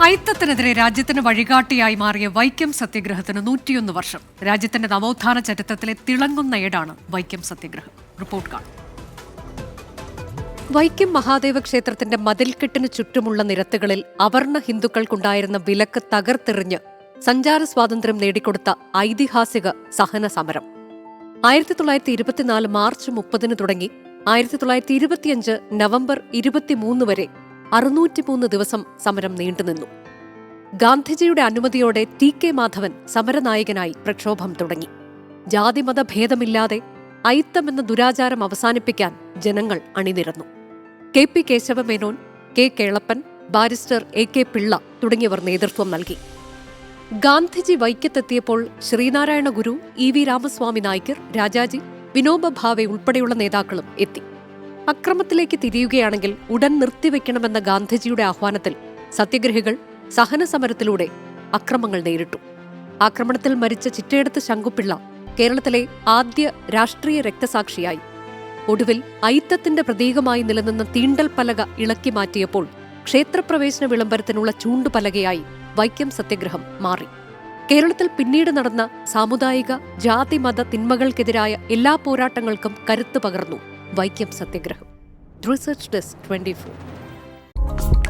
അയിത്തത്തിനെതിരെ രാജ്യത്തിന് വഴികാട്ടിയായി മാറിയ വൈക്കം സത്യഗ്രഹത്തിന് 101 വർഷം. രാജ്യത്തിന്റെ നവോത്ഥാന ചരിത്രത്തിലെ തിളങ്ങുന്ന ഏടാണ് വൈക്കം സത്യഗ്രഹം. റിപ്പോർട്ട് കാണും. വൈക്കം മഹാദേവ ക്ഷേത്രത്തിന്റെ മതിൽക്കെട്ടിന് ചുറ്റുമുള്ള നിരത്തുകളിൽ അവർണ ഹിന്ദുക്കൾക്കുണ്ടായിരുന്ന വിലക്ക് തകർത്തെറിഞ്ഞ് സഞ്ചാര സ്വാതന്ത്ര്യം നേടിക്കൊടുത്ത ഐതിഹാസിക സഹന സമരം 1924 മാർച്ച് 30 തുടങ്ങി 1925 നവംബർ 23 വരെ 603 ദിവസം സമരം നീണ്ടുനിന്നു. ഗാന്ധിജിയുടെ അനുമതിയോടെ ടി.കെ. മാധവൻ സമരനായകനായി പ്രക്ഷോഭം തുടങ്ങി. ജാതിമത ഭേദമില്ലാതെ അയിത്തമെന്ന ദുരാചാരം അവസാനിപ്പിക്കാൻ ജനങ്ങൾ അണിനിരന്നു. കെ.പി. കേശവമേനോൻ, കെ. കേളപ്പൻ, ബാരിസ്റ്റർ എ.കെ. പിള്ള തുടങ്ങിയവർ നേതൃത്വം നൽകി. ഗാന്ധിജി വൈക്കത്തെത്തിയപ്പോൾ ശ്രീനാരായണ ഗുരു, ഇ.വി. രാമസ്വാമി നായ്ക്കർ, രാജാജി, വിനോബ ഭാവെ ഉൾപ്പെടെയുള്ള നേതാക്കളും എത്തി. അക്രമത്തിലേക്ക് തിരിയുകയാണെങ്കിൽ ഉടൻ നിർത്തിവെക്കണമെന്ന ഗാന്ധിജിയുടെ ആഹ്വാനത്തിൽ സത്യഗ്രഹികൾ സഹനസമരത്തിലൂടെ അക്രമങ്ങൾ നേരിട്ടു. ആക്രമണത്തിൽ മരിച്ച ചിറ്റയെടുത്ത് ശങ്കുപിള്ള കേരളത്തിലെ ആദ്യ രാഷ്ട്രീയ രക്തസാക്ഷിയായി. ഒടുവിൽ അയിത്തത്തിന്റെ പ്രതീകമായി നിലനിന്ന തീണ്ടൽ പലക ഇളക്കി മാറ്റിയപ്പോൾ ക്ഷേത്രപ്രവേശന വിളംബരത്തിനുള്ള ചൂണ്ടുപലകയായി വൈക്കം സത്യഗ്രഹം മാറി. കേരളത്തിൽ പിന്നീട് നടന്ന സാമുദായിക ജാതിമത തിന്മകൾക്കെതിരായ എല്ലാ പോരാട്ടങ്ങൾക്കും കരുത്ത് പകർന്നു വൈക്കം സത്യഗ്രഹം. Research desk 24.